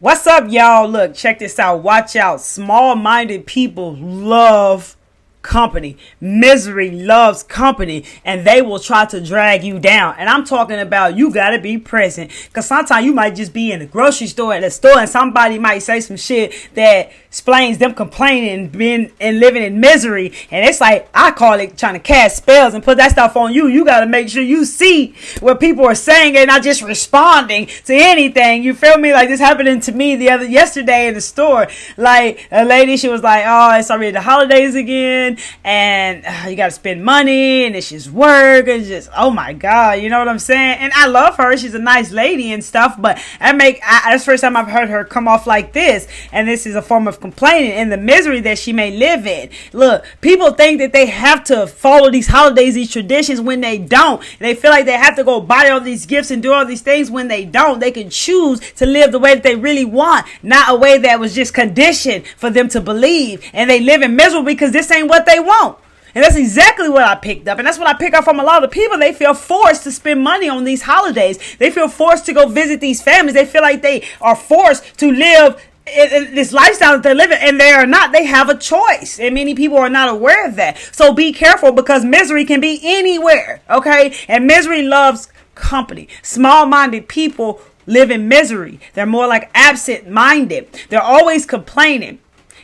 What's up, y'all? Look, check this out. Watch out. Small-minded people love company. Misery loves company, and they will try to drag you down. And I'm talking about you got to be present, because sometimes you might just be in the grocery store at a store and somebody might say some shit that explains them complaining being and living in misery, and it's like, I call it trying to cast spells and put that stuff on you. You got to make sure you see what people are saying and not just responding to anything. You feel me? Like, this happening to me yesterday in the store. Like, a lady, she was like, oh, it's already the holidays again, and you got to spend money, and it's just work, and just, oh my God, you know what I'm saying? And I love her. She's a nice lady and stuff, but that's the first time I've heard her come off like this, and this is a form of complaining and the misery that she may live in. Look, people think that they have to follow these holidays, these traditions, when they don't. They feel like they have to go buy all these gifts and do all these things when they don't. They can choose to live the way that they really want, not a way that was just conditioned for them to believe. And they live in misery because this ain't what they want. And that's exactly what I picked up. And that's what I pick up from a lot of people. They feel forced to spend money on these holidays. They feel forced to go visit these families. They feel like they are forced to live in this lifestyle that they're living, and they are not. They have a choice, and many people are not aware of that. So be careful, because misery can be anywhere, okay? And misery loves company. Small-minded people live in misery. They're more like absent-minded. They're always complaining.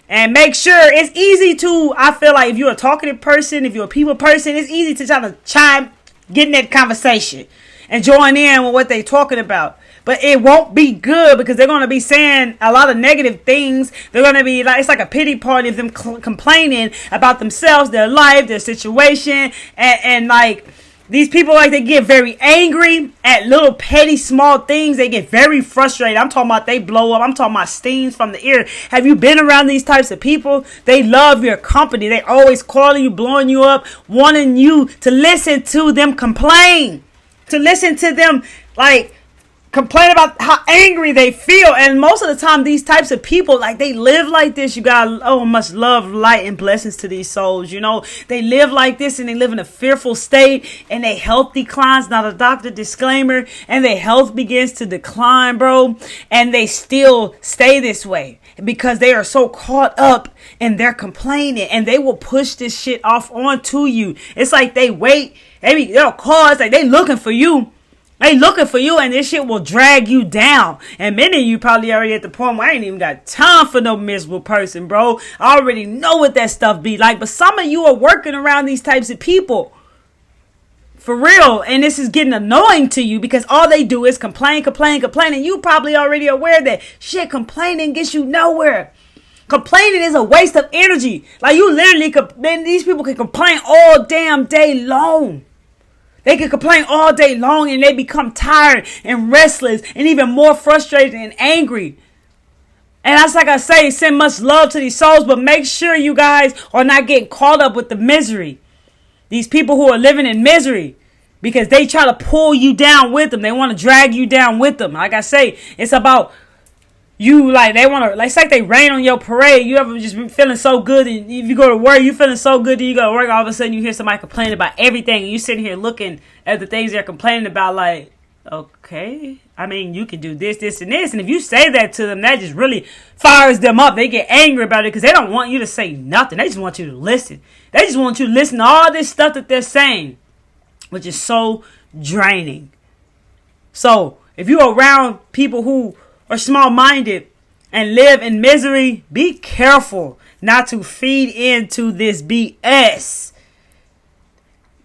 And make sure, it's easy to, I feel like, if you're a talkative person, if you're a people person, it's easy to try to get in that conversation and join in with what they're talking about. But it won't be good, because they're going to be saying a lot of negative things. They're going to be like, it's like a pity party of them complaining about themselves, their life, their situation. And like, these people, like, they get very angry at little petty small things. They get very frustrated. I'm talking about they blow up. I'm talking about steams from the ear. Have you been around these types of people? They love your company. They always calling you, blowing you up, wanting you to listen to them complain, to listen to them, like, complain about how angry they feel. And most of the time, these types of people, like, they live like this. You got much love, light, and blessings to these souls. You know, they live like this, and they live in a fearful state, and their health declines. Not a doctor disclaimer. And their health begins to decline, bro. And they still stay this way because they are so caught up in their complaining, and they will push this shit off onto you. It's like they wait. They'll call. It's like they looking for you. They looking for you, and this shit will drag you down. And many of you probably already at the point where I ain't even got time for no miserable person, bro. I already know what that stuff be like. But some of you are working around these types of people. For real. And this is getting annoying to you, because all they do is complain. And you probably already aware that shit, complaining gets you nowhere. Complaining is a waste of energy. Like, you literally, these people can complain all damn day long. They can complain all day long, and they become tired and restless and even more frustrated and angry. And that's, like I say, send much love to these souls, but make sure you guys are not getting caught up with the misery. These people who are living in misery, because they try to pull you down with them. They want to drag you down with them. Like I say, it's about you, like, they want to, like, it's like they rain on your parade. You ever just been feeling so good, and if you go to work, you feeling so good, then you go to work, all of a sudden you hear somebody complaining about everything, and you sitting here looking at the things they're complaining about, like, okay, I mean, you can do this, this, and this. And if you say that to them, that just really fires them up. They get angry about it, because they don't want you to say nothing. They just want you to listen. They just want you to listen to all this stuff that they're saying, which is so draining. So if you're around people who are small-minded and live in misery, be careful not to feed into this BS.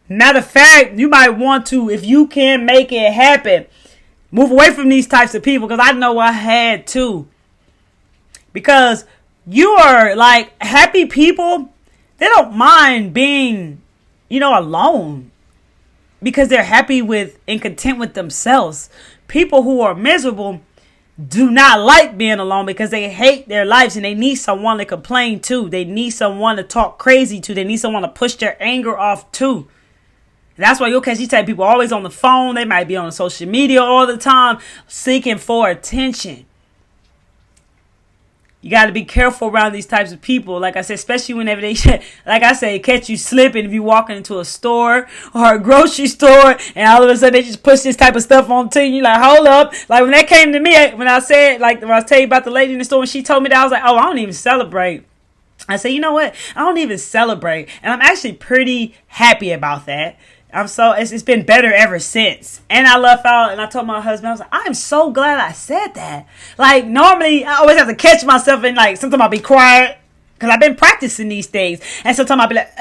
Matter of fact, you might want to, if you can make it happen, move away from these types of people, because I know I had to. Because you are like, happy people, they don't mind being, alone, because they're happy with and content with themselves. People who are miserable do not like being alone, because they hate their lives, and they need someone to complain to. They need someone to talk crazy to. They need someone to push their anger off to. That's why you'll catch these type of people always on the phone. They might be on social media all the time, seeking for attention. You got to be careful around these types of people. Like I said, especially whenever they, like I say, catch you slipping if you walking into a store or a grocery store and all of a sudden they just push this type of stuff on to you. Like, hold up. Like when that came to me, when I said, like when I was telling you about the lady in the store, when she told me that, I was like, oh, I don't even celebrate. I said, you know what? I don't even celebrate. And I'm actually pretty happy about that. It's been better ever since. And I left out and I told my husband, I was like, I'm so glad I said that. Like, normally I always have to catch myself and like, sometimes I'll be quiet because I've been practicing these things. And sometimes I'll be like,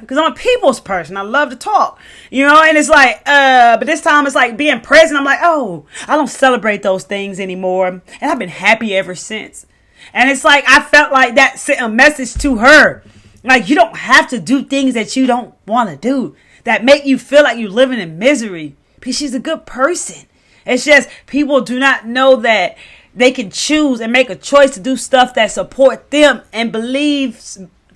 because I'm a people's person. I love to talk, and it's like, but this time it's like being present. I'm like, oh, I don't celebrate those things anymore. And I've been happy ever since. And it's like, I felt like that sent a message to her. Like, you don't have to do things that you don't want to do, that make you feel like you're living in misery, because she's a good person. It's just people do not know that they can choose and make a choice to do stuff that support them and believe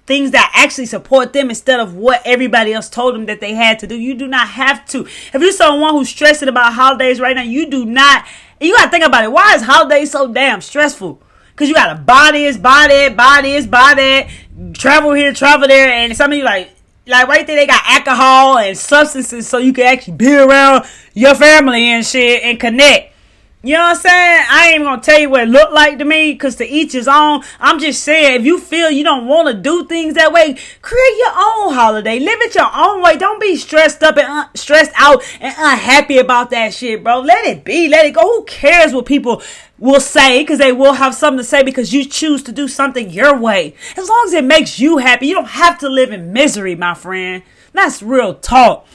things that actually support them instead of what everybody else told them that they had to do. You do not have to. If you're someone who's stressing about holidays right now, you do not. You got to think about it. Why is holidays so damn stressful? Because you got to buy this, buy that, travel here, travel there, and some of you like right there, they got alcohol and substances so you can actually be around your family and shit and connect. You know what I'm saying? I ain't even going to tell you what it looked like to me, because to each his own. I'm just saying, if you feel you don't want to do things that way, create your own holiday. Live it your own way. Don't be stressed up and stressed out and unhappy about that shit, bro. Let it be. Let it go. Who cares what people will say? Because they will have something to say because you choose to do something your way. As long as it makes you happy, you don't have to live in misery, my friend. That's real talk.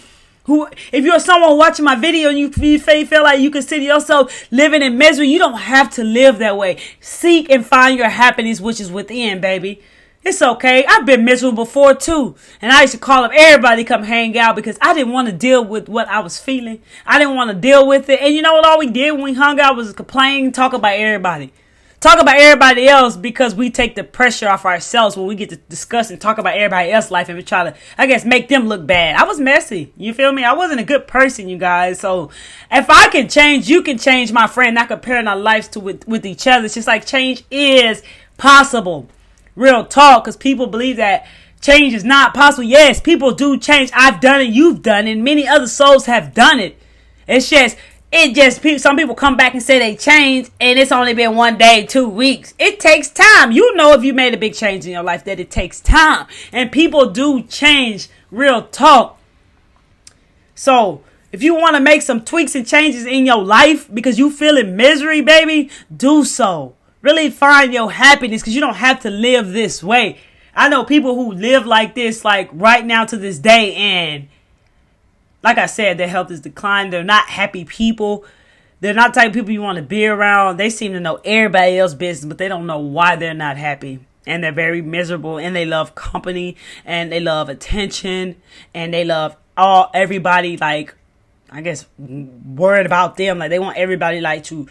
If you're someone watching my video and you feel like you consider yourself living in misery, you don't have to live that way. Seek and find your happiness, which is within, baby. It's okay. I've been miserable before too. And I used to call up everybody to come hang out because I didn't want to deal with what I was feeling. I didn't want to deal with it. And you know what all we did when we hung out was complain, talk about everybody. Talk about everybody else, because we take the pressure off ourselves when we get to discuss and talk about everybody else's life and we try to, I guess, make them look bad. I was messy. You feel me? I wasn't a good person, you guys. So if I can change, you can change, my friend. Not comparing our lives to with each other. It's just like change is possible. Real talk, because people believe that change is not possible. Yes, people do change. I've done it. You've done it. Many other souls have done it. Some people come back and say they changed and it's only been 1 day, 2 weeks. It takes time. You know, if you made a big change in your life, that it takes time. And people do change. Real talk. So if you want to make some tweaks and changes in your life because you feel in misery, baby, do so. Really find your happiness, because you don't have to live this way. I know people who live like this, like right now to this day, and like I said, their health is declined. They're not happy people. They're not the type of people you want to be around. They seem to know everybody else's business, but they don't know why they're not happy. And they're very miserable, and they love company, and they love attention, and they love everybody, like, I guess, worried about them. Like, they want everybody to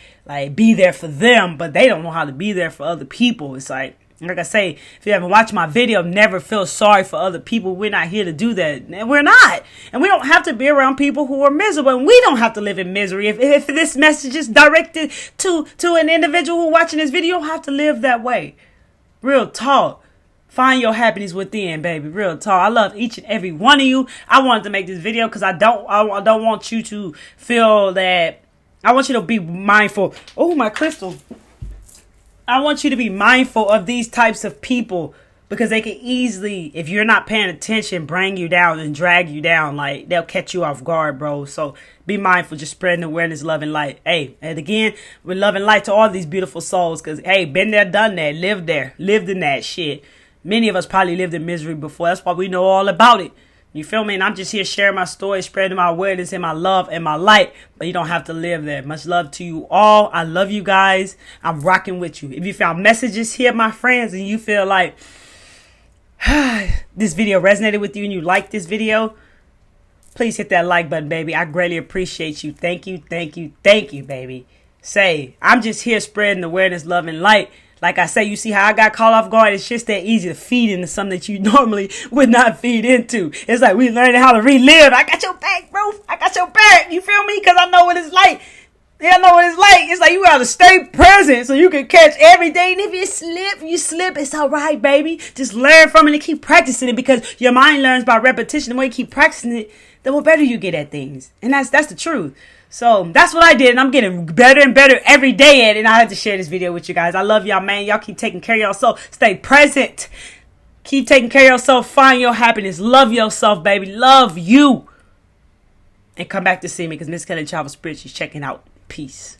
be there for them, but they don't know how to be there for other people. It's like I say, if you haven't watched my video, never feel sorry for other people. We're not here to do that. And we're not. And we don't have to be around people who are miserable. And we don't have to live in misery. If this message is directed to an individual who watching this video, you don't have to live that way. Real talk. Find your happiness within, baby. Real talk. I love each and every one of you. I wanted to make this video because I don't want you to feel that. I want you to be mindful. Oh, my crystal. I want you to be mindful of these types of people, because they can easily, if you're not paying attention, bring you down and drag you down. Like, they'll catch you off guard, bro. So be mindful. Just spreading awareness, love, and light. Hey, and again, we're loving light to all these beautiful souls, because, hey, been there, done that, lived there, lived in that shit. Many of us probably lived in misery before. That's why we know all about it. You feel me? And I'm just here sharing my story, spreading my awareness and my love and my light. But you don't have to live there. Much love to you all. I love you guys. I'm rocking with you. If you found messages here, my friends, and you feel like this video resonated with you and you like this video, please hit that like button, baby. I greatly appreciate you. Thank you, thank you, thank you, baby. I'm just here spreading awareness, love, and light. Like I say, you see how I got caught off guard? It's just that easy to feed into something that you normally would not feed into. It's like we learning how to relive. I got your back, bro. I got your back. You feel me? Because I know what it's like You know what it's like? It's like you gotta stay present so you can catch everything. And if you slip, it's all right, baby. Just learn from it and keep practicing it, because your mind learns by repetition. The more you keep practicing it, the more better you get at things. And that's the truth. So that's what I did, and I'm getting better and better every day at it. And I had to share this video with you guys. I love y'all, man. Y'all keep taking care of yourself. Stay present. Keep taking care of yourself. Find your happiness. Love yourself, baby. Love you. And come back to see me, because Miss Kelly Travel Spirit, she's checking out. Peace.